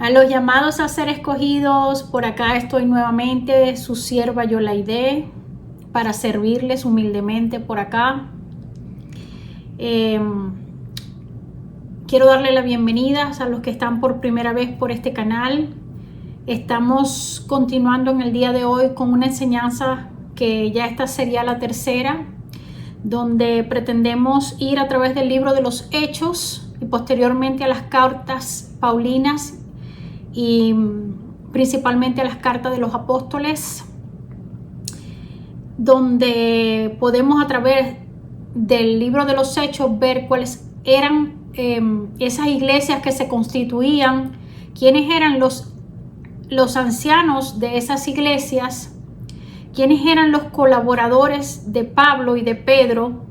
A los llamados a ser escogidos, por acá estoy nuevamente, su sierva Yolaide, para servirles humildemente por acá. Quiero darle la bienvenida a los que están por primera vez por este canal. Estamos continuando en el día de hoy con una enseñanza que ya esta sería la tercera, donde pretendemos ir a través del libro de los Hechos y posteriormente a las cartas paulinas y principalmente a las cartas de los apóstoles, donde podemos a través del libro de los Hechos ver cuáles eran esas iglesias que se constituían, quiénes eran los ancianos de esas iglesias, quiénes eran los colaboradores de Pablo y de Pedro,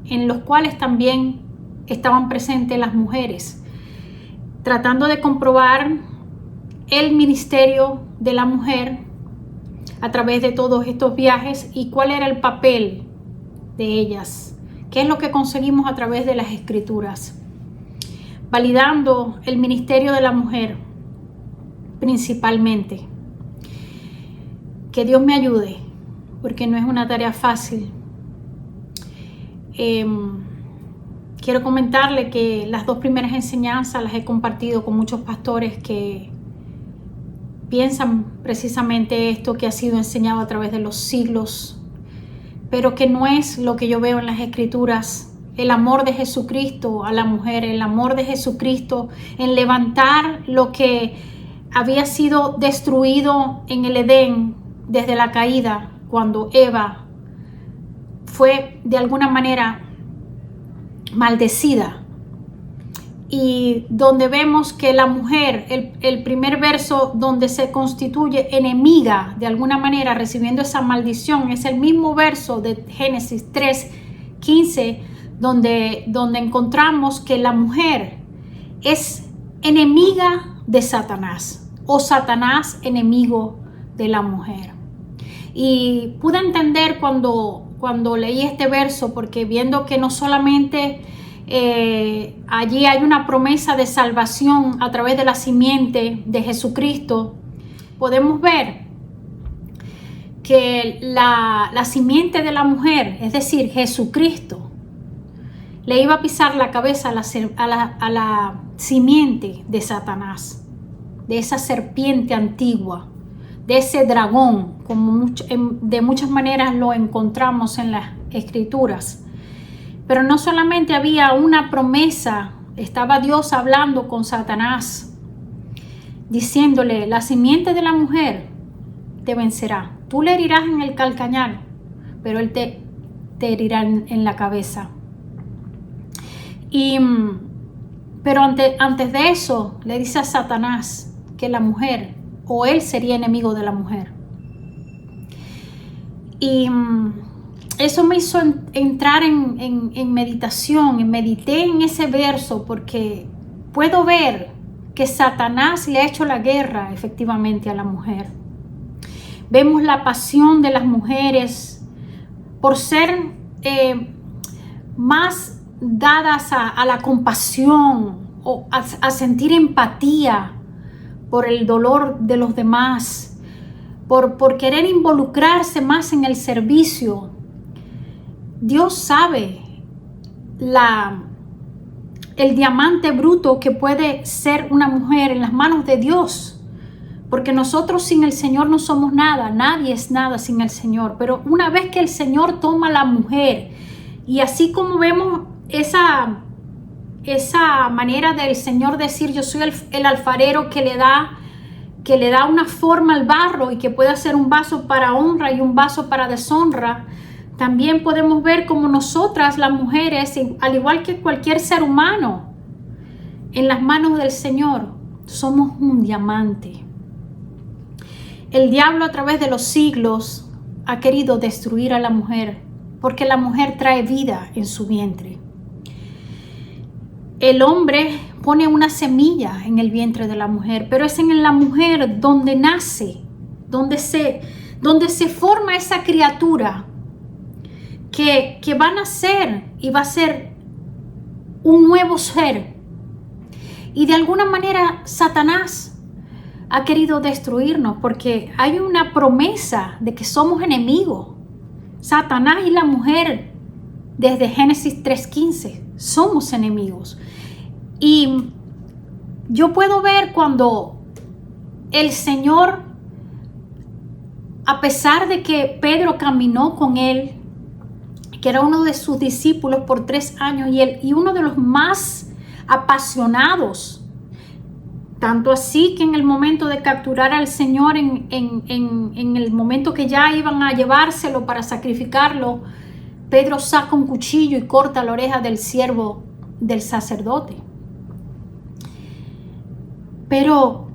en los cuales también estaban presentes las mujeres, tratando de comprobar el ministerio de la mujer a través de todos estos viajes y cuál era el papel de ellas, qué es lo que conseguimos a través de las escrituras, validando el ministerio de la mujer principalmente. Que Dios me ayude, porque no es una tarea fácil. Quiero comentarle que las dos primeras enseñanzas las he compartido con muchos pastores que piensan precisamente esto que ha sido enseñado a través de los siglos, pero que no es lo que yo veo en las escrituras. El amor de Jesucristo a la mujer, el amor de Jesucristo en levantar lo que había sido destruido en el Edén desde la caída, cuando Eva fue de alguna manera maldecida. Y donde vemos que la mujer, el primer verso donde se constituye enemiga de alguna manera recibiendo esa maldición, es el mismo verso de Génesis 3:15, donde encontramos que la mujer es enemiga de Satanás, o Satanás enemigo de la mujer. Y pude entender cuando leí este verso, porque viendo que no solamente allí hay una promesa de salvación a través de la simiente de Jesucristo, podemos ver que la simiente de la mujer, es decir, Jesucristo, le iba a pisar la cabeza a la simiente de Satanás, de esa serpiente antigua, de ese dragón, como de muchas maneras lo encontramos en las escrituras. Pero no solamente había una promesa, estaba Dios hablando con Satanás, diciéndole: la simiente de la mujer te vencerá. Tú le herirás en el calcañar, pero él te herirá en la cabeza. Pero antes de eso, le dice a Satanás que la mujer, o él sería enemigo de la mujer. Y eso me hizo entrar en meditación, medité en ese verso, porque puedo ver que Satanás le ha hecho la guerra efectivamente a la mujer. Vemos la pasión de las mujeres por ser más dadas a la compasión o a sentir empatía por el dolor de los demás, por querer involucrarse más en el servicio. Dios sabe el diamante bruto que puede ser una mujer en las manos de Dios, porque nosotros sin el Señor no somos nada, nadie es nada sin el Señor. Pero una vez que el Señor toma a la mujer, y así como vemos esa manera del Señor decir: yo soy el alfarero que le da una forma al barro y que puede hacer un vaso para honra y un vaso para deshonra, también podemos ver como nosotras las mujeres, al igual que cualquier ser humano, en las manos del Señor somos un diamante. El diablo a través de los siglos ha querido destruir a la mujer, porque la mujer trae vida en su vientre. El hombre pone una semilla en el vientre de la mujer, pero es en la mujer donde nace, donde se forma esa criatura que va a nacer y va a ser un nuevo ser. Y de alguna manera Satanás ha querido destruirnos, porque hay una promesa de que somos enemigos. Satanás y la mujer, desde Génesis 3:15, somos enemigos. Y yo puedo ver cuando el Señor, a pesar de que Pedro caminó con él, que era uno de sus discípulos por 3 años y uno de los más apasionados, tanto así que en el momento de capturar al Señor, en el momento que ya iban a llevárselo para sacrificarlo, Pedro saca un cuchillo y corta la oreja del siervo del sacerdote. Pero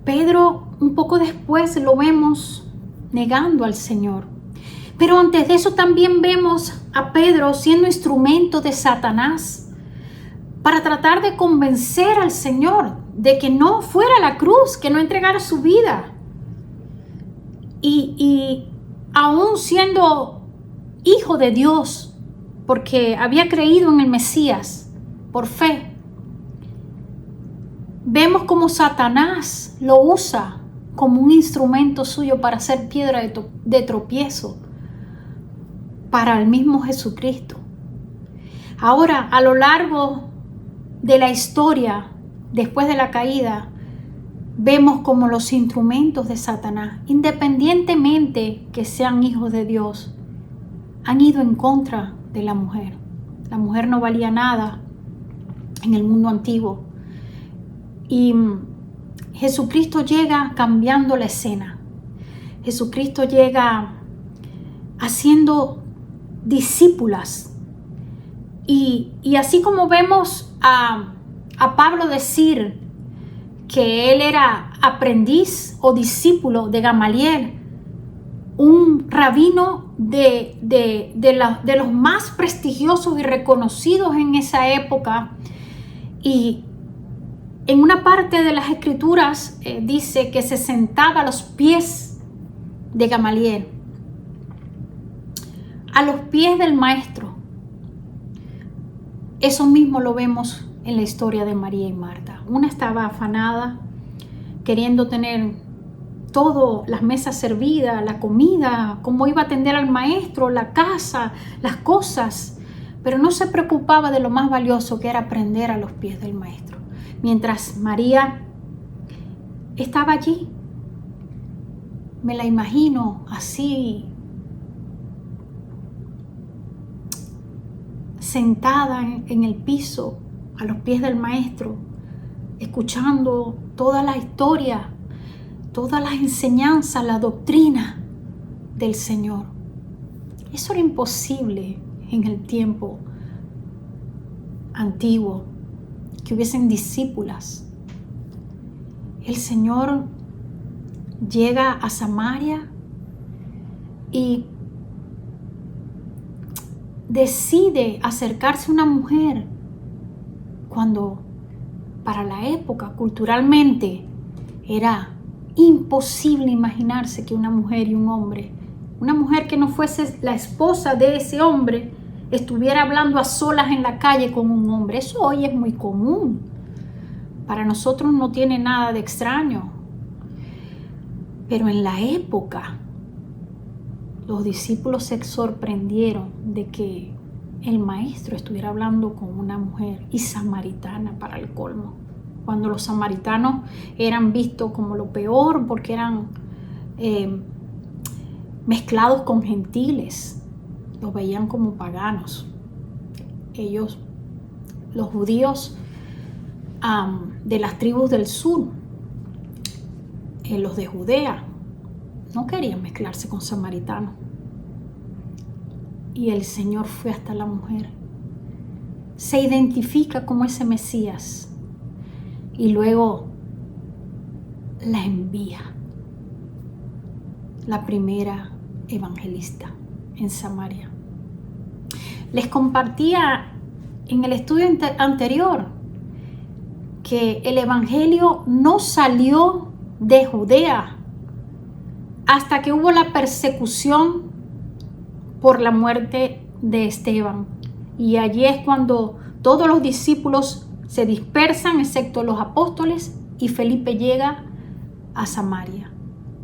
Pedro, un poco después, lo vemos negando al Señor. Pero antes de eso también vemos a Pedro siendo instrumento de Satanás para tratar de convencer al Señor de que no fuera a la cruz, que no entregara su vida. Y aún siendo hijo de Dios, porque había creído en el Mesías por fe, vemos como Satanás lo usa como un instrumento suyo para hacer piedra de tropiezo para el mismo Jesucristo. Ahora, a lo largo de la historia, después de la caída, vemos como los instrumentos de Satanás, independientemente que sean hijos de Dios, han ido en contra de la mujer. La mujer no valía nada en el mundo antiguo. Y Jesucristo llega cambiando la escena. Jesucristo llega haciendo discípulas. Y así como vemos a Pablo decir que él era aprendiz o discípulo de Gamaliel, un rabino de los más prestigiosos y reconocidos en esa época, y en una parte de las escrituras dice que se sentaba a los pies de Gamaliel, a los pies del maestro. Eso mismo lo vemos en la historia de María y Marta. Una estaba afanada, queriendo tener todo, las mesas servidas, la comida, cómo iba a atender al maestro, la casa, las cosas, pero no se preocupaba de lo más valioso, que era aprender a los pies del maestro. Mientras María estaba allí, me la imagino así, sentada en el piso, a los pies del maestro, escuchando toda la historia, todas las enseñanzas, la doctrina del Señor. Eso era imposible en el tiempo antiguo, que hubiesen discípulas. El Señor llega a Samaria y decide acercarse a una mujer cuando para la época culturalmente era imposible imaginarse que una mujer y un hombre, una mujer que no fuese la esposa de ese hombre, estuviera hablando a solas en la calle con un hombre. Eso hoy es muy común. Para nosotros no tiene nada de extraño. Pero en la época, los discípulos se sorprendieron de que el maestro estuviera hablando con una mujer, y samaritana para el colmo, cuando los samaritanos eran vistos como lo peor porque eran mezclados con gentiles, los veían como paganos. Ellos, los judíos de las tribus del sur, los de Judea, no querían mezclarse con samaritanos. Y el Señor fue hasta la mujer, se identifica como ese Mesías y luego la envía, la primera evangelista en Samaria. Les compartía en el estudio anterior que el evangelio no salió de Judea hasta que hubo la persecución por la muerte de Esteban. Y allí es cuando todos los discípulos se dispersan, excepto los apóstoles, y Felipe llega a Samaria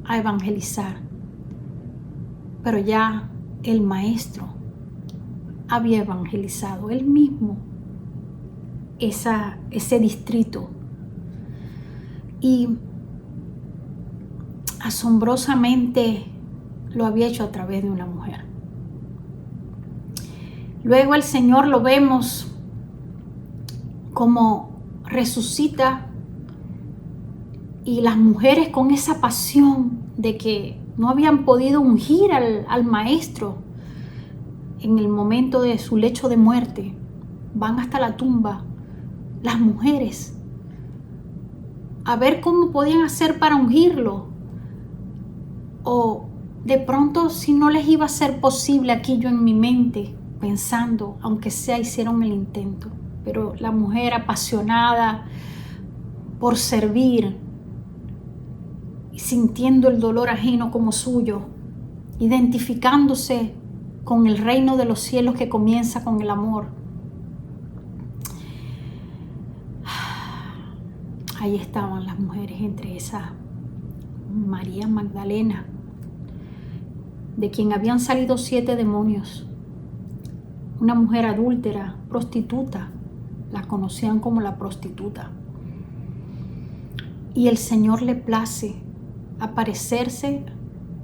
a evangelizar. Pero ya el maestro había evangelizado él mismo ese distrito. Y asombrosamente lo había hecho a través de una mujer. Luego el Señor lo vemos como resucita, y las mujeres con esa pasión de que no habían podido ungir al maestro en el momento de su lecho de muerte, van hasta la tumba, las mujeres, a ver cómo podían hacer para ungirlo, o de pronto si no les iba a ser posible. Aquí yo en mi mente pensando, aunque sea hicieron el intento, pero la mujer apasionada por servir y sintiendo el dolor ajeno como suyo, identificándose con el reino de los cielos que comienza con el amor. Ahí estaban las mujeres, entre esas María Magdalena, de quien habían salido 7 demonios, una mujer adúltera, prostituta, la conocían como la prostituta. Y el Señor le place aparecerse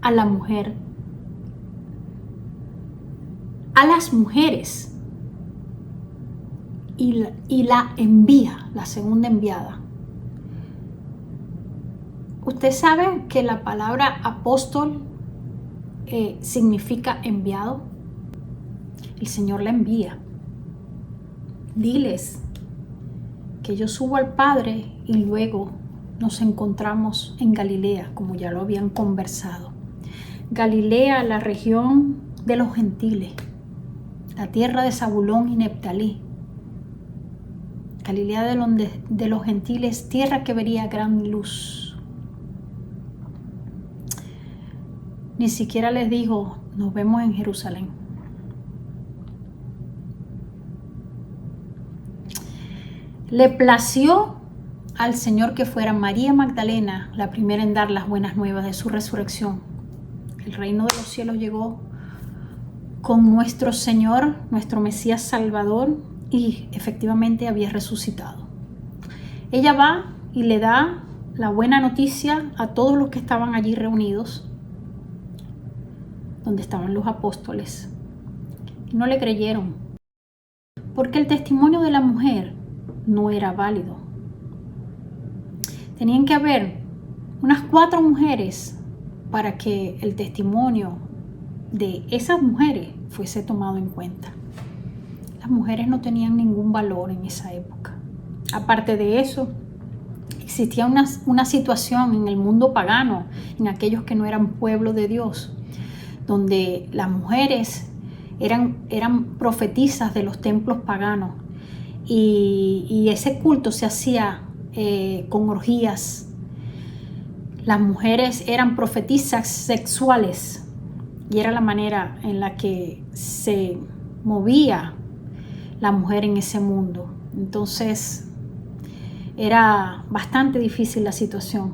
a la mujer, a las mujeres, y la envía, la segunda enviada. Usted sabe que la palabra apóstol significa enviado. El Señor la envía. Diles que yo subo al Padre y luego nos encontramos en Galilea, como ya lo habían conversado. Galilea, la región de los gentiles, la tierra de Zabulón y Neftalí. Galilea de los gentiles, tierra que vería gran luz. Ni siquiera les dijo, nos vemos en Jerusalén. Le plació al Señor que fuera María Magdalena la primera en dar las buenas nuevas de su resurrección. El reino de los cielos llegó con nuestro Señor, nuestro Mesías Salvador, y efectivamente había resucitado. Ella va y le da la buena noticia a todos los que estaban allí reunidos, donde estaban los apóstoles. No le creyeron, porque el testimonio de la mujer no era válido. Tenían que haber unas 4 mujeres para que el testimonio de esas mujeres fuese tomado en cuenta. Las mujeres no tenían ningún valor en esa época. Aparte de eso, existía una situación en el mundo pagano, en aquellos que no eran pueblo de Dios, donde las mujeres eran profetisas de los templos paganos, y ese culto se hacía con orgías. Las mujeres eran profetisas sexuales y era la manera en la que se movía la mujer en ese mundo. Entonces era bastante difícil la situación.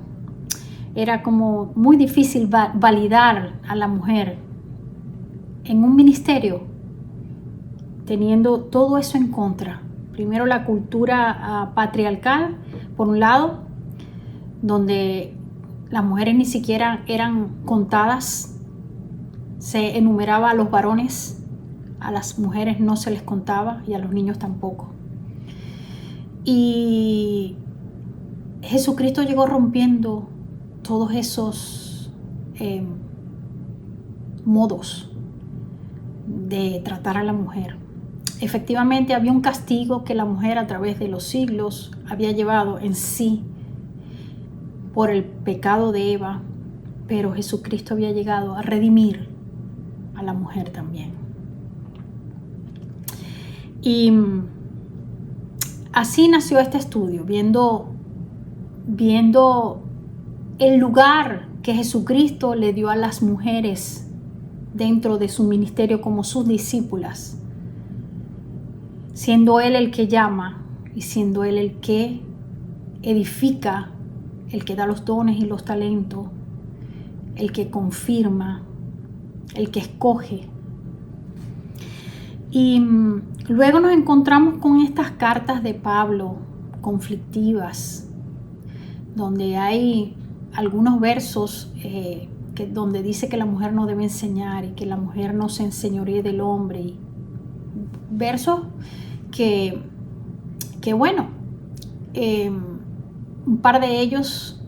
Era como muy difícil validar a la mujer en un ministerio teniendo todo eso en contra. Primero la cultura patriarcal, por un lado, donde las mujeres ni siquiera eran contadas, se enumeraba a los varones, a las mujeres no se les contaba y a los niños tampoco. Y Jesucristo llegó rompiendo todos esos modos de tratar a la mujer. Efectivamente había un castigo que la mujer a través de los siglos había llevado en sí por el pecado de Eva, pero Jesucristo había llegado a redimir a la mujer también. Y así nació este estudio, viendo el lugar que Jesucristo le dio a las mujeres dentro de su ministerio como sus discípulas, siendo Él el que llama y siendo Él el que edifica el que da los dones y los talentos, el que confirma, el que escoge. Y luego nos encontramos con estas cartas de Pablo conflictivas, donde hay algunos versos donde dice que la mujer no debe enseñar y que la mujer no se enseñoree del hombre. Y versos que bueno, un par de ellos,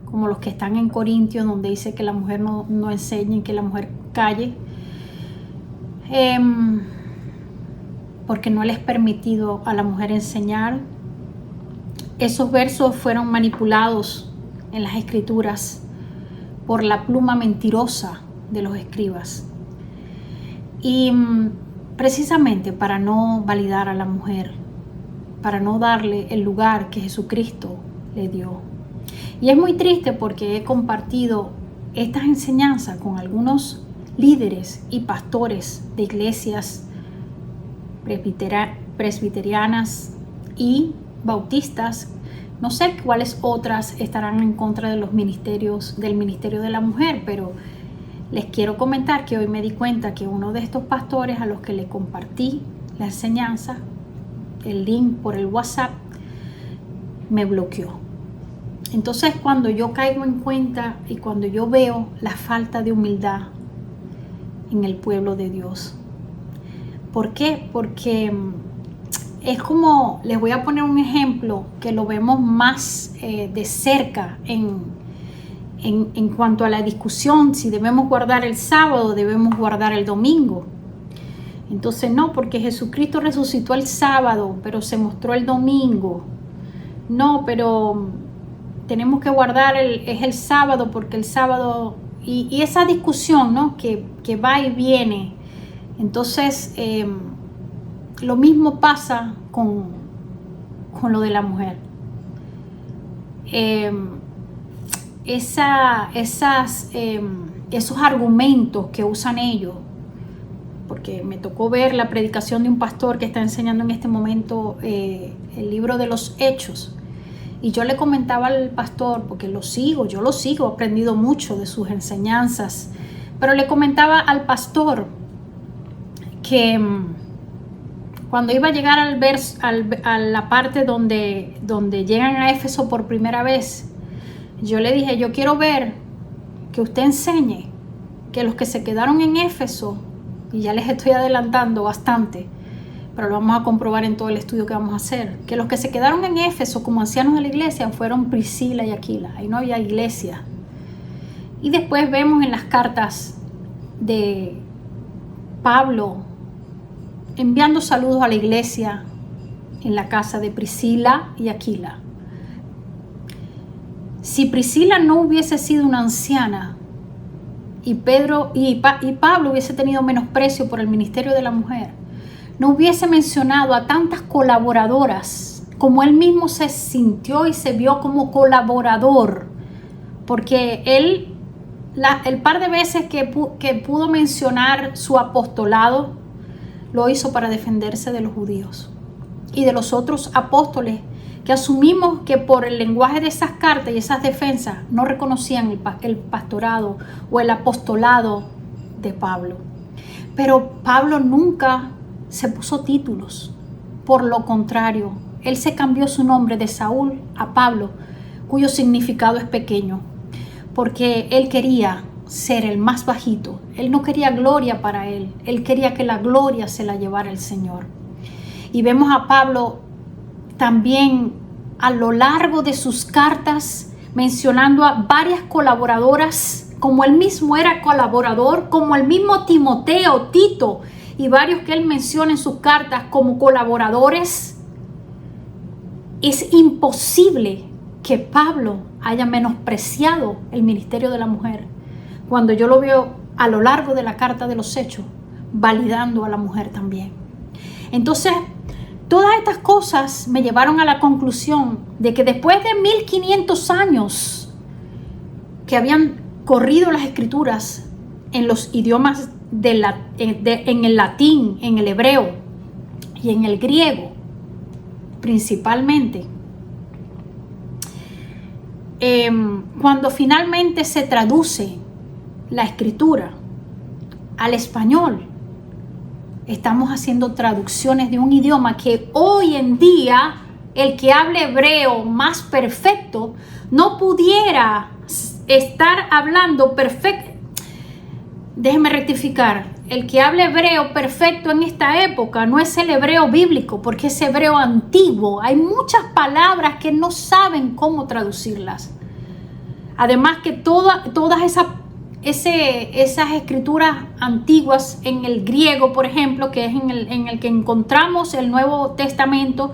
como los que están en Corintios, donde dice que la mujer no enseñe y que la mujer calle, porque no les es permitido a la mujer enseñar. Esos versos fueron manipulados en las escrituras por la pluma mentirosa de los escribas, y precisamente para no validar a la mujer, para no darle el lugar que Jesucristo le dio. Y es muy triste porque he compartido estas enseñanzas con algunos líderes y pastores de iglesias presbiterianas y bautistas. No sé cuáles otras estarán en contra de los ministerios, del ministerio de la mujer, pero les quiero comentar que hoy me di cuenta que uno de estos pastores a los que le compartí la enseñanza, el link por el WhatsApp, me bloqueó. Entonces, cuando yo caigo en cuenta y cuando yo veo la falta de humildad en el pueblo de Dios. ¿Por qué? Porque es como, les voy a poner un ejemplo que lo vemos más de cerca en cuanto a la discusión, si debemos guardar el sábado o debemos guardar el domingo. Entonces no, porque Jesucristo resucitó el sábado, pero se mostró el domingo. No, pero tenemos que guardar el sábado, porque el sábado, y esa discusión, ¿no? que va y viene. Entonces lo mismo pasa con lo de la mujer. Esos argumentos que usan ellos, porque me tocó ver la predicación de un pastor que está enseñando en este momento el libro de los Hechos, y yo le comentaba al pastor, porque yo lo sigo, he aprendido mucho de sus enseñanzas, pero le comentaba al pastor que cuando iba a llegar a la parte donde llegan a Éfeso por primera vez, yo le dije, yo quiero ver que usted enseñe que los que se quedaron en Éfeso, y ya les estoy adelantando bastante, pero lo vamos a comprobar en todo el estudio que vamos a hacer, que los que se quedaron en Éfeso como ancianos de la iglesia fueron Priscila y Aquila. Ahí no había iglesia. Y después vemos en las cartas de Pablo enviando saludos a la iglesia en la casa de Priscila y Aquila. Si Priscila no hubiese sido una anciana y Pablo hubiese tenido menosprecio por el ministerio de la mujer, no hubiese mencionado a tantas colaboradoras, como él mismo se sintió y se vio como colaborador, porque él, el par de veces que pudo mencionar su apostolado, lo hizo para defenderse de los judíos y de los otros apóstoles que asumimos que por el lenguaje de esas cartas y esas defensas no reconocían el pastorado o el apostolado de Pablo. Pero Pablo nunca se puso títulos. Por lo contrario, él se cambió su nombre de Saúl a Pablo, cuyo significado es pequeño, porque él quería ser el más bajito. Él no quería gloria para él. Él quería que la gloria se la llevara el Señor. Y vemos a Pablo también a lo largo de sus cartas mencionando a varias colaboradoras, como él mismo era colaborador, como el mismo Timoteo, Tito y varios que él menciona en sus cartas como colaboradores. Es imposible que Pablo haya menospreciado el ministerio de la mujer, cuando yo lo veo a lo largo de la carta de los Hechos, validando a la mujer también. Entonces, todas estas cosas me llevaron a la conclusión de que después de 1500 años que habían corrido las escrituras en los idiomas en el latín, en el hebreo y en el griego principalmente, cuando finalmente se traduce la escritura al español, estamos haciendo traducciones de un idioma que hoy en día el que hable hebreo más perfecto no pudiera estar hablando perfecto. Déjeme rectificar. El que hable hebreo perfecto en esta época no es el hebreo bíblico, porque es hebreo antiguo. Hay muchas palabras que no saben cómo traducirlas. Además que todas esas escrituras antiguas en el griego, por ejemplo, que es en el que encontramos el Nuevo Testamento,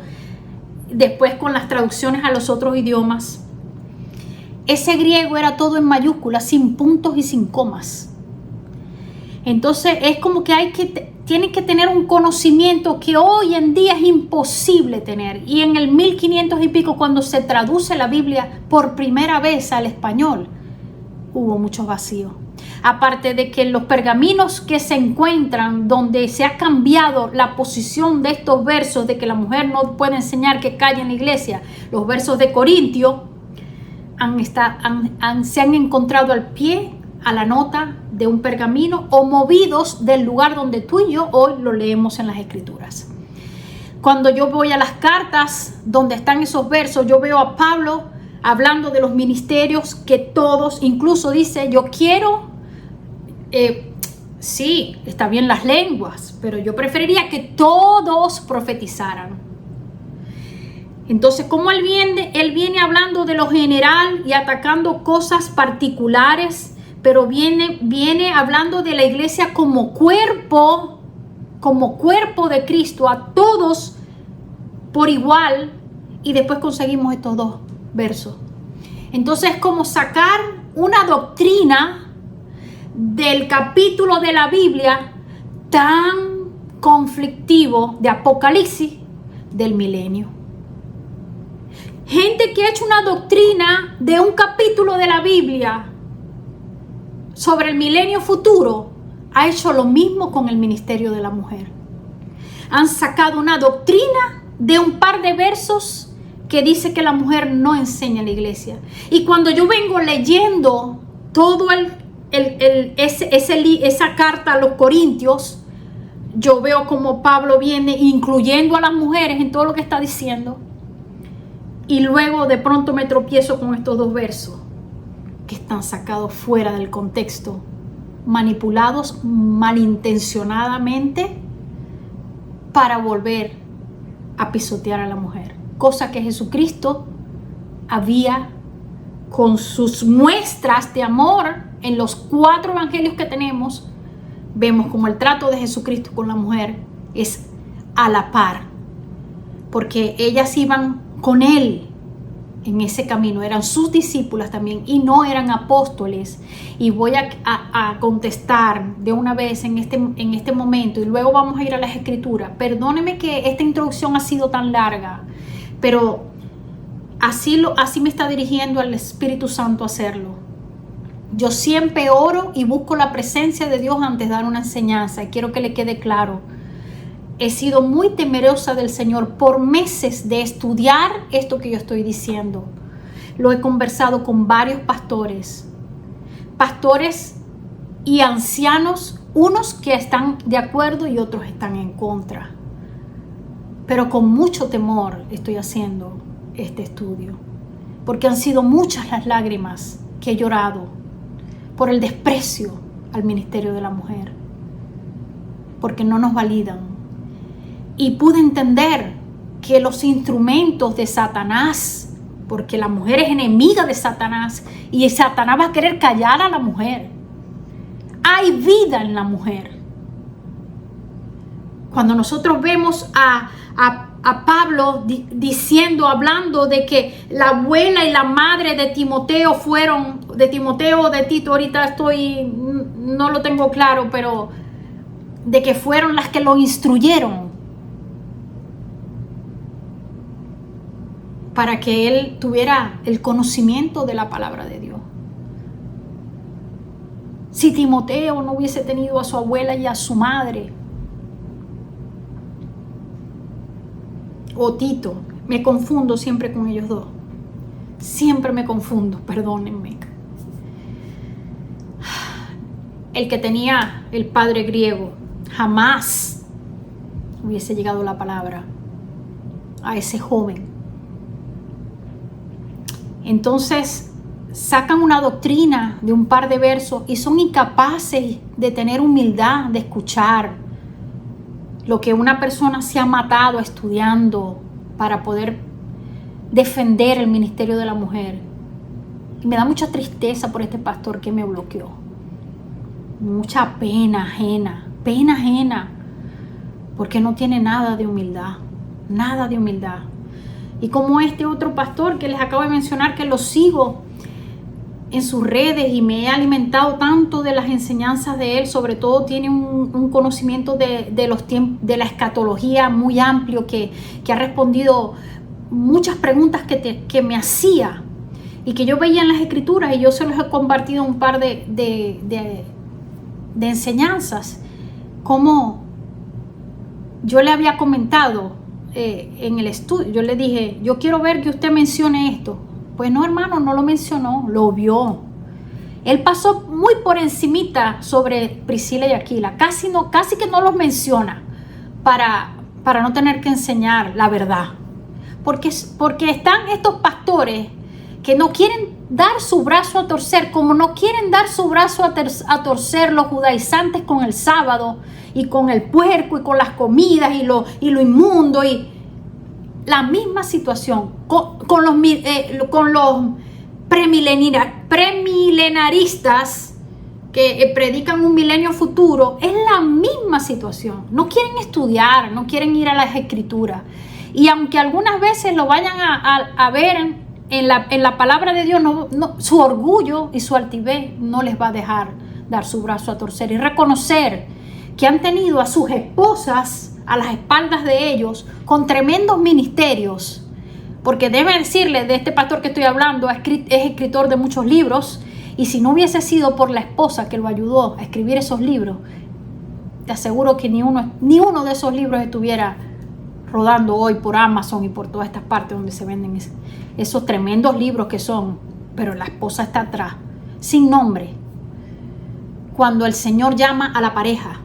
después con las traducciones a los otros idiomas, ese griego era todo en mayúsculas, sin puntos y sin comas. Entonces es como que tienen que tener un conocimiento que hoy en día es imposible tener. Y en el 1500 y pico, cuando se traduce la Biblia por primera vez al español, hubo mucho vacío. Aparte de que los pergaminos que se encuentran, donde se ha cambiado la posición de estos versos, de que la mujer no puede enseñar que calle en la iglesia, los versos de Corintio se han encontrado al pie, a la nota de un pergamino, o movidos del lugar donde tú y yo hoy lo leemos en las escrituras. Cuando yo voy a las cartas donde están esos versos, yo veo a Pablo hablando de los ministerios que todos, incluso dice, yo quiero, sí, está bien las lenguas, pero yo preferiría que todos profetizaran. Entonces, como él viene hablando de lo general y atacando cosas particulares, pero viene hablando de la iglesia como cuerpo de Cristo, a todos por igual, y después conseguimos estos dos versos. Entonces es como sacar una doctrina del capítulo de la Biblia tan conflictivo de Apocalipsis del milenio. Gente que ha hecho una doctrina de un capítulo de la Biblia sobre el milenio futuro, ha hecho lo mismo con el ministerio de la mujer. Han sacado una doctrina de un par de versos que dice que la mujer no enseña en la iglesia. Y cuando yo vengo leyendo todo esa carta a los Corintios, yo veo como Pablo viene incluyendo a las mujeres en todo lo que está diciendo. Y luego de pronto me tropiezo con estos dos versos que están sacados fuera del contexto, manipulados malintencionadamente para volver a pisotear a la mujer. Cosa que Jesucristo había, con sus muestras de amor en los 4 evangelios que tenemos, vemos como el trato de Jesucristo con la mujer es a la par, porque ellas iban con él en ese camino, eran sus discípulas también y no eran apóstoles. Y voy a contestar de una vez en este momento, y luego vamos a ir a las escrituras. Perdóneme que esta introducción ha sido tan larga, pero así me está dirigiendo el Espíritu Santo a hacerlo. Yo siempre oro y busco la presencia de Dios antes de dar una enseñanza, y quiero que le quede claro. He sido muy temerosa del Señor por meses de estudiar esto que yo estoy diciendo. Lo he conversado con varios pastores y ancianos, unos que están de acuerdo y otros están en contra. Pero con mucho temor estoy haciendo este estudio, porque han sido muchas las lágrimas que he llorado por el desprecio al ministerio de la mujer, porque no nos validan. Y pude entender que los instrumentos de Satanás, porque la mujer es enemiga de Satanás y Satanás va a querer callar a la mujer. Hay vida en la mujer. Cuando nosotros vemos a Pablo hablando de que la abuela y la madre de Timoteo fueron, de Timoteo o de Tito, ahorita no lo tengo claro, pero de que fueron las que lo instruyeron para que él tuviera el conocimiento de la palabra de Dios. Si Timoteo no hubiese tenido a su abuela y a su madre, o Tito, me confundo siempre con ellos dos, Siempre me confundo, perdónenme. El que tenía el padre griego, jamás hubiese llegado la palabra a ese joven. Entonces sacan una doctrina de un par de versos y son incapaces de tener humildad, de escuchar lo que una persona se ha matado estudiando para poder defender el ministerio de la mujer. Y me da mucha tristeza por este pastor que me bloqueó. Mucha pena ajena, porque no tiene nada de humildad, nada de humildad. Y como este otro pastor que les acabo de mencionar, que lo sigo en sus redes y me he alimentado tanto de las enseñanzas de él, sobre todo tiene un conocimiento de los tiempos, de la escatología muy amplio, que ha respondido muchas preguntas que me hacía y que yo veía en las escrituras, y yo se los he compartido un par de enseñanzas, como yo le había comentado en el estudio. Yo le dije, yo quiero ver que usted mencione esto. Pues no, hermano, no lo mencionó, lo vio. Él pasó muy por encimita sobre Priscila y Aquila, casi que no los menciona para no tener que enseñar la verdad. Porque están estos pastores que no quieren dar su brazo a torcer, como no quieren dar su brazo a torcer los judaizantes con el sábado y con el puerco y con las comidas y lo inmundo, y la misma situación con los premilenaristas que predican un milenio futuro. Es la misma situación. No quieren estudiar, no quieren ir a las escrituras. Y aunque algunas veces lo vayan a ver en la palabra de Dios, su orgullo y su altivez no les va a dejar dar su brazo a torcer y reconocer que han tenido a sus esposas a las espaldas de ellos con tremendos ministerios. Porque debe decirle, de este pastor que estoy hablando, es escritor de muchos libros, y si no hubiese sido por la esposa que lo ayudó a escribir esos libros, te aseguro que ni uno de esos libros estuviera rodando hoy por Amazon y por todas estas partes donde se venden esos tremendos libros que son. Pero la esposa está atrás, sin nombre. Cuando el Señor llama a la pareja,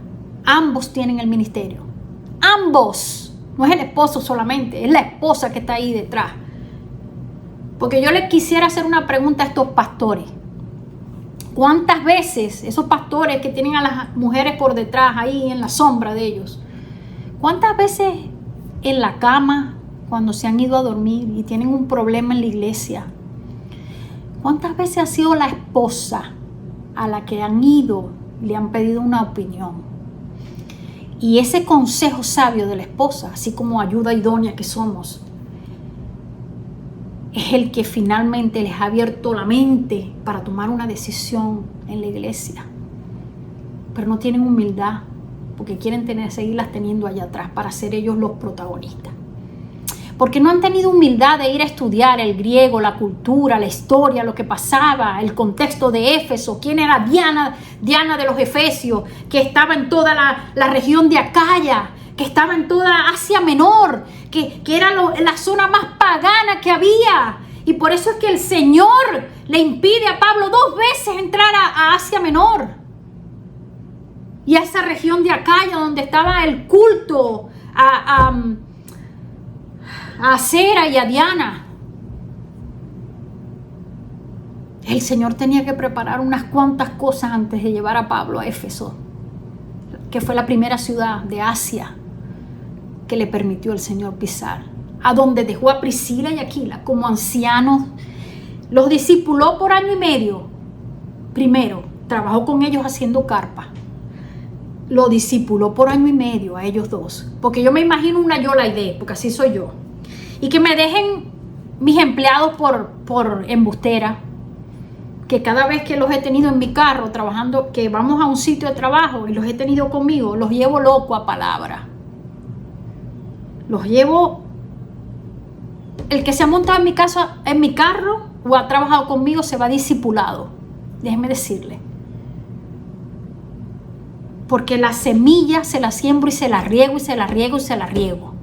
ambos tienen el ministerio. Ambos. No es el esposo solamente, es la esposa que está ahí detrás. Porque yo les quisiera hacer una pregunta a estos pastores. ¿Cuántas veces esos pastores que tienen a las mujeres por detrás, ahí en la sombra de ellos, cuántas veces en la cama, cuando se han ido a dormir y tienen un problema en la iglesia, cuántas veces ha sido la esposa a la que han ido y le han pedido una opinión? Y ese consejo sabio de la esposa, así como ayuda idónea que somos, es el que finalmente les ha abierto la mente para tomar una decisión en la iglesia. Pero no tienen humildad, porque quieren seguirlas teniendo allá atrás para ser ellos los protagonistas. Porque no han tenido humildad de ir a estudiar el griego, la cultura, la historia, lo que pasaba, el contexto de Éfeso, quién era Diana de los Efesios, que estaba en toda la región de Acaya, que estaba en toda Asia Menor, que era la zona más pagana que había. Y por eso es que el Señor le impide a Pablo 2 veces entrar a Asia Menor y a esa región de Acaya donde estaba el culto a Acera y a Diana. El Señor tenía que preparar unas cuantas cosas antes de llevar a Pablo a Éfeso, que fue la primera ciudad de Asia que le permitió el Señor pisar, a donde dejó a Priscila y Aquila como ancianos. Los discipuló por 1 año y medio. Primero, trabajó con ellos haciendo carpa. Lo discipuló por 1 año y medio a ellos dos, porque yo me imagino una Yolaide, porque así soy yo. Y que me dejen mis empleados por embustera, que cada vez que los he tenido en mi carro trabajando, que vamos a un sitio de trabajo y los he tenido conmigo, los llevo loco a palabra. Los llevo. El que se ha montado en mi carro o ha trabajado conmigo se va discipulado. Déjeme decirle. Porque la semilla se la siembro y se la riego y se la riego y se la riego.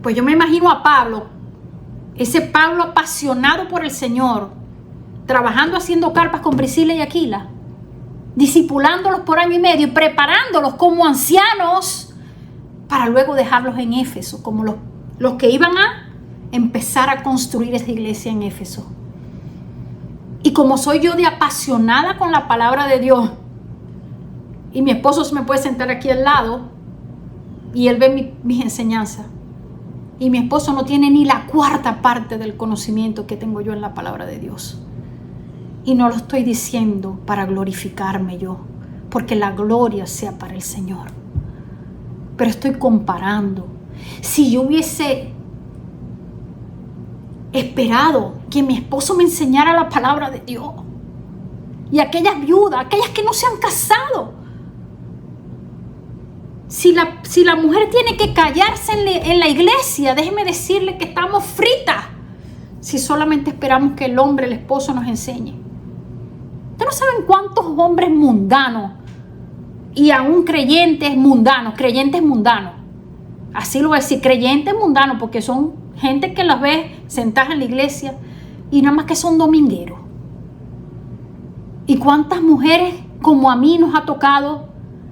Pues yo me imagino a Pablo ese Pablo apasionado por el Señor, trabajando haciendo carpas con Priscila y Aquila, discipulándolos por año y medio y preparándolos como ancianos para luego dejarlos en Éfeso, como los que iban a empezar a construir esa iglesia en Éfeso. Y como soy yo de apasionada con la palabra de Dios, y mi esposo se me puede sentar aquí al lado y él ve mis enseñanzas, y mi esposo no tiene ni la cuarta parte del conocimiento que tengo yo en la palabra de Dios. Y no lo estoy diciendo para glorificarme yo, porque la gloria sea para el Señor. Pero estoy comparando. Si yo hubiese esperado que mi esposo me enseñara la palabra de Dios, y aquellas viudas, aquellas que no se han casado, si la mujer tiene que callarse en la iglesia, déjeme decirle que estamos fritas si solamente esperamos que el hombre, el esposo, nos enseñe. Ustedes no saben cuántos hombres mundanos y aún creyentes mundanos, así lo voy a decir, creyentes mundanos, porque son gente que las ve sentadas en la iglesia y nada más que son domingueros. Y cuántas mujeres como a mí nos ha tocado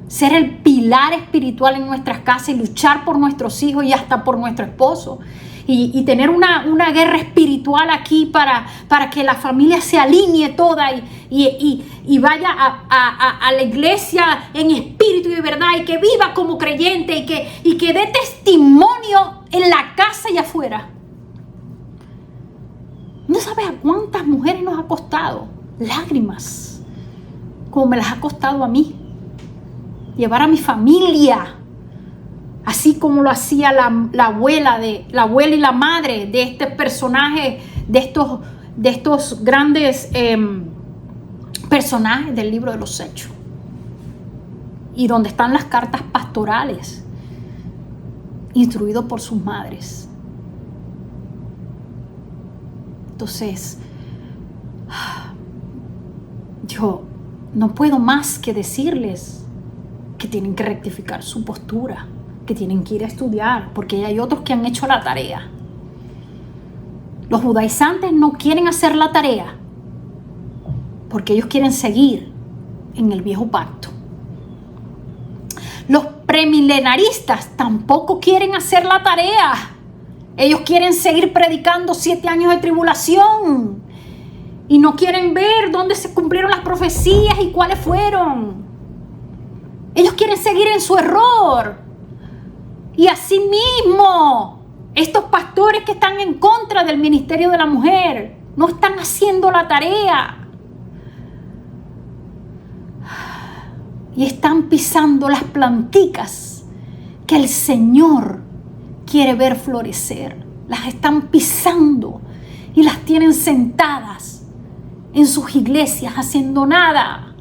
ser el pilar espiritual en nuestras casas y luchar por nuestros hijos y hasta por nuestro esposo. Y tener una guerra espiritual aquí para que la familia se alinee toda y vaya a la iglesia en espíritu y de verdad, y que viva como creyente y que dé testimonio en la casa y afuera. No sabes a cuántas mujeres nos ha costado lágrimas, como me las ha costado a mí, llevar a mi familia, así como lo hacía la abuela y la madre de este personaje, de estos grandes personajes del libro de los Hechos, y donde están las cartas pastorales instruidos por sus madres. Entonces, yo no puedo más que decirles que tienen que rectificar su postura, que tienen que ir a estudiar, porque hay otros que han hecho la tarea. Los judaizantes no quieren hacer la tarea porque ellos quieren seguir en el viejo pacto. Los premilenaristas tampoco quieren hacer la tarea. Ellos quieren seguir predicando 7 años de tribulación y no quieren ver dónde se cumplieron las profecías y cuáles fueron. Ellos quieren seguir en su error. Y asimismo, estos pastores que están en contra del ministerio de la mujer no están haciendo la tarea. Y están pisando las planticas que el Señor quiere ver florecer. Las están pisando y las tienen sentadas en sus iglesias haciendo nada,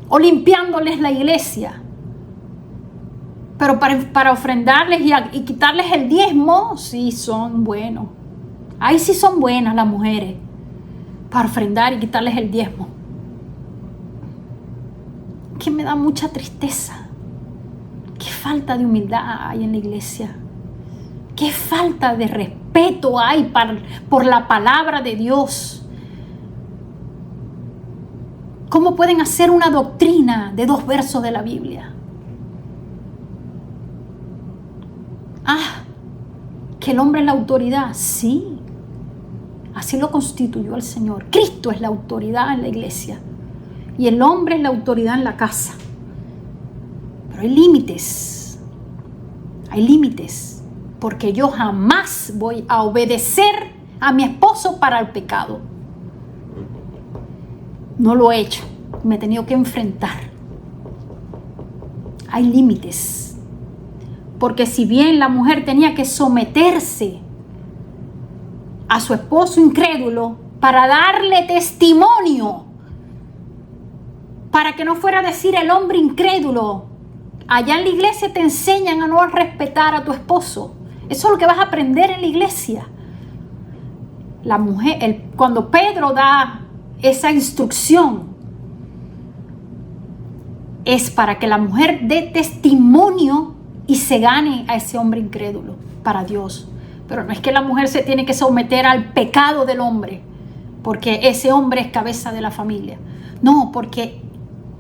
o limpiándoles la iglesia. Pero para ofrendarles y quitarles el diezmo, sí son buenos. Ahí sí son buenas las mujeres, para ofrendar y quitarles el diezmo. Que me da mucha tristeza. Qué falta de humildad hay en la iglesia. Qué falta de respeto hay por la palabra de Dios. ¿Cómo pueden hacer una doctrina de 2 versos de la Biblia? Que el hombre es la autoridad. Sí, así lo constituyó el Señor. Cristo es la autoridad en la iglesia y el hombre es la autoridad en la casa. Pero hay límites. Hay límites, porque yo jamás voy a obedecer a mi esposo para el pecado. No lo he hecho. Me he tenido que enfrentar. Hay límites. Porque si bien la mujer tenía que someterse a su esposo incrédulo para darle testimonio, para que no fuera a decir el hombre incrédulo, allá en la iglesia te enseñan a no respetar a tu esposo. Eso es lo que vas a aprender en la iglesia. La mujer, cuando Pedro da esa instrucción, es para que la mujer dé testimonio y se gane a ese hombre incrédulo para Dios. Pero no es que la mujer se tiene que someter al pecado del hombre, porque ese hombre es cabeza de la familia. No, porque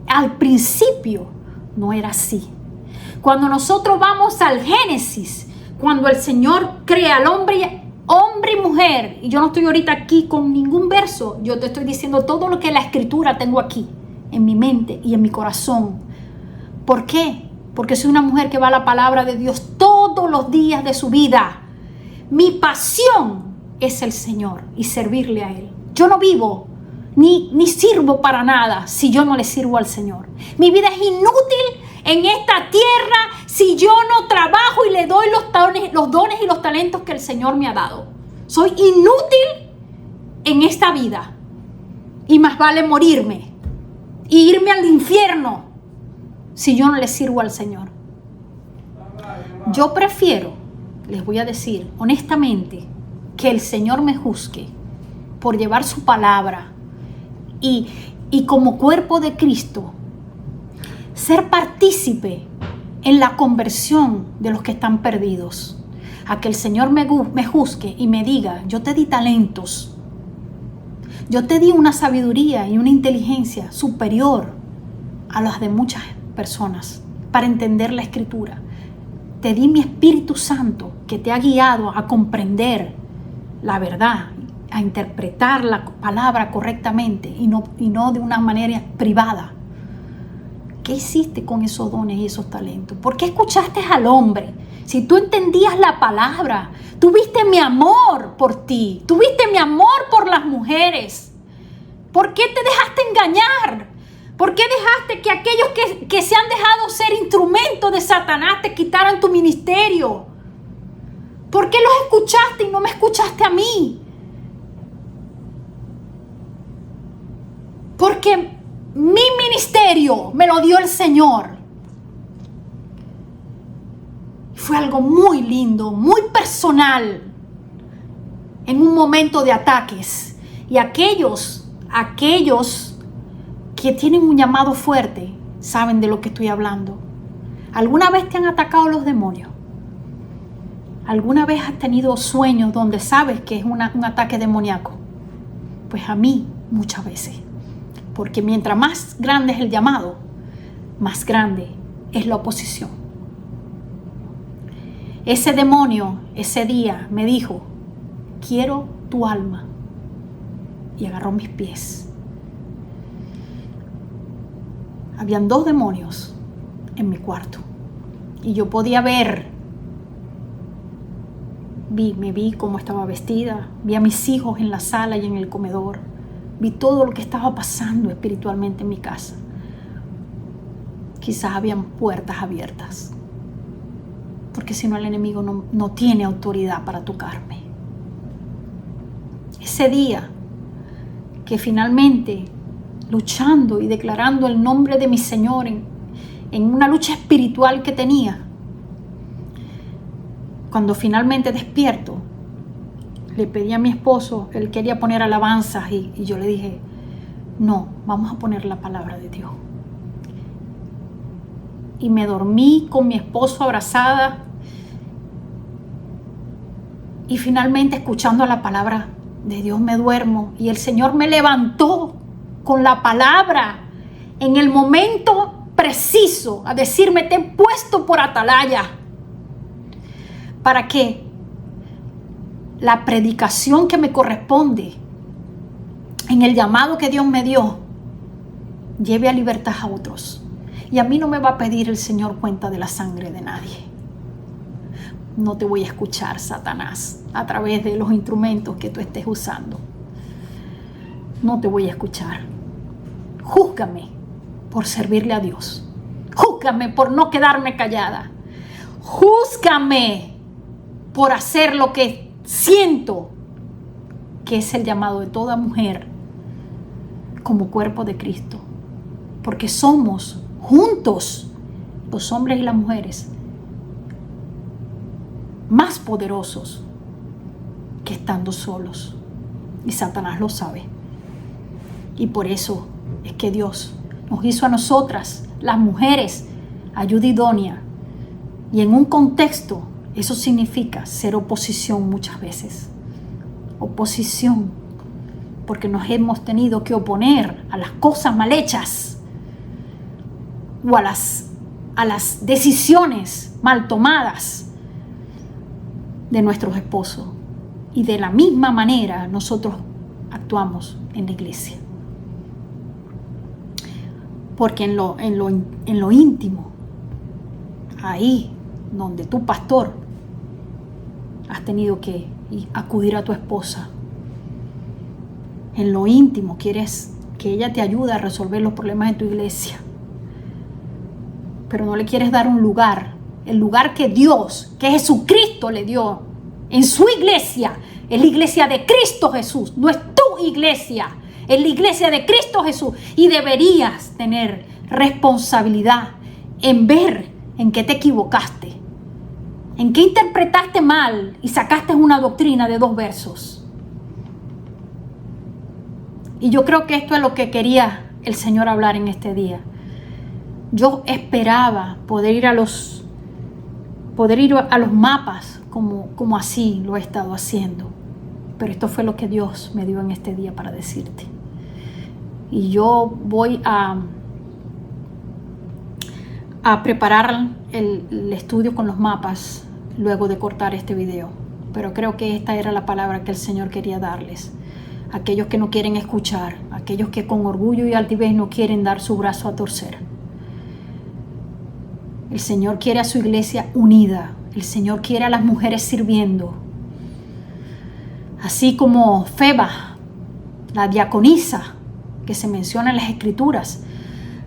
al principio no era así. Cuando nosotros vamos al Génesis, cuando el Señor crea al hombre y mujer, y yo no estoy ahorita aquí con ningún verso, yo te estoy diciendo todo lo que la Escritura tengo aquí, en mi mente y en mi corazón. ¿Por qué? Porque soy una mujer que va a la palabra de Dios todos los días de su vida. Mi pasión es el Señor y servirle a Él. Yo no vivo ni sirvo para nada si yo no le sirvo al Señor. Mi vida es inútil en esta tierra si yo no trabajo y le doy los dones y los talentos que el Señor me ha dado. Soy inútil en esta vida y más vale morirme e irme al infierno si yo no le sirvo al Señor. Yo prefiero, les voy a decir honestamente, que el Señor me juzgue por llevar su palabra y como cuerpo de Cristo ser partícipe en la conversión de los que están perdidos, a que el Señor me juzgue y me diga: yo te di talentos, yo te di una sabiduría y una inteligencia superior a las de muchas personas para entender la Escritura. Te di mi Espíritu Santo que te ha guiado a comprender la verdad, a interpretar la palabra correctamente y no de una manera privada. ¿Qué hiciste con esos dones y esos talentos? ¿Por qué escuchaste al hombre? Si tú entendías la palabra, tuviste mi amor por ti, tuviste mi amor por las mujeres. ¿Por qué te dejaste engañar? ¿Por qué dejaste que aquellos que se han dejado ser instrumentos de Satanás te quitaran tu ministerio? ¿Por qué los escuchaste y no me escuchaste a mí? Porque mi ministerio me lo dio el Señor. Fue algo muy lindo, muy personal, en un momento de ataques. Y aquellos que tienen un llamado fuerte saben de lo que estoy hablando. ¿Alguna vez te han atacado los demonios? ¿Alguna vez has tenido sueños donde sabes que es un ataque demoníaco? Pues a mí muchas veces. Porque mientras más grande es el llamado, más grande es la oposición. Ese demonio ese día me dijo: quiero tu alma. Y agarró mis pies. Habían 2 demonios en mi cuarto. Y yo podía ver. Me vi cómo estaba vestida. Vi a mis hijos en la sala y en el comedor. Vi todo lo que estaba pasando espiritualmente en mi casa. Quizás habían puertas abiertas. Porque si no, el enemigo no tiene autoridad para tocarme. Ese día que finalmente, luchando y declarando el nombre de mi Señor en una lucha espiritual que tenía, cuando finalmente despierto, le pedí a mi esposo, él quería poner alabanzas y yo le dije: no, vamos a poner la palabra de Dios. Y me dormí con mi esposo abrazada y finalmente, escuchando la palabra de Dios, me duermo y el Señor me levantó con la palabra en el momento preciso a decirme: te he puesto por atalaya para que la predicación que me corresponde en el llamado que Dios me dio lleve a libertad a otros. Y a mí no me va a pedir el Señor cuenta de la sangre de nadie. No te voy a escuchar, Satanás, a través de los instrumentos que tú estés usando. No te voy a escuchar. Júzgame por servirle a Dios. Júzgame por no quedarme callada. Júzgame por hacer lo que siento que es el llamado de toda mujer como cuerpo de Cristo. Porque somos juntos, los hombres y las mujeres, más poderosos que estando solos. Y Satanás lo sabe. Y por eso es que Dios nos hizo a nosotras, las mujeres, ayuda idónea. Y en un contexto Eso significa ser oposición muchas veces. Oposición, porque nos hemos tenido que oponer a las cosas mal hechas o a las decisiones mal tomadas de nuestros esposos. Y de la misma manera nosotros actuamos en la iglesia. Porque en lo íntimo, ahí donde tu pastor has tenido que acudir a tu esposa, en lo íntimo quieres que ella te ayude a resolver los problemas de tu iglesia, pero no le quieres dar un lugar, el lugar que Dios, que Jesucristo le dio en su iglesia. Es la iglesia de Cristo Jesús, no es tu iglesia, es la iglesia de Cristo Jesús. Y deberías tener responsabilidad en ver en qué te equivocaste, en qué interpretaste mal y sacaste una doctrina de 2 versos. Y yo creo que esto es lo que quería el Señor hablar en este día. Yo esperaba poder ir a los mapas como así lo he estado haciendo. Pero esto fue lo que Dios me dio en este día para decirte. Y yo voy a preparar el estudio con los mapas luego de cortar este video. Pero creo que esta era la palabra que el Señor quería darles. Aquellos que no quieren escuchar, aquellos que con orgullo y altivez no quieren dar su brazo a torcer. El Señor quiere a su iglesia unida. El Señor quiere a las mujeres sirviendo. Así como Feba, la diaconisa, que se menciona en las Escrituras.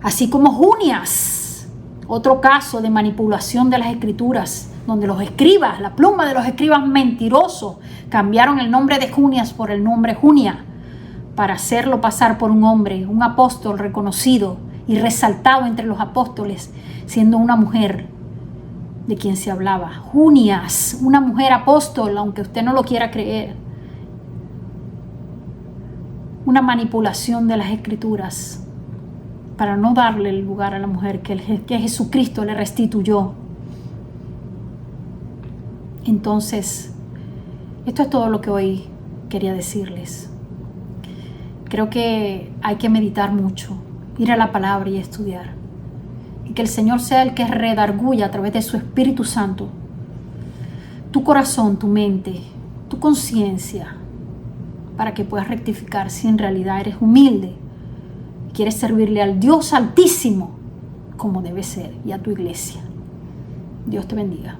Así como Junias, otro caso de manipulación de las Escrituras, donde los escribas, la pluma de los escribas mentirosos, cambiaron el nombre de Junias por el nombre Junia, para hacerlo pasar por un hombre, un apóstol reconocido y resaltado entre los apóstoles, siendo una mujer de quien se hablaba. Junias, una mujer apóstol, aunque usted no lo quiera creer. Una manipulación de las Escrituras para no darle el lugar a la mujer que Jesucristo le restituyó. Entonces, esto es todo lo que hoy quería decirles. Creo que hay que meditar mucho, ir a la palabra y estudiar. Y que el Señor sea el que redarguya a través de su Espíritu Santo tu corazón, tu mente, tu conciencia, para que puedas rectificar si en realidad eres humilde, quieres servirle al Dios Altísimo como debe ser y a tu iglesia. Dios te bendiga.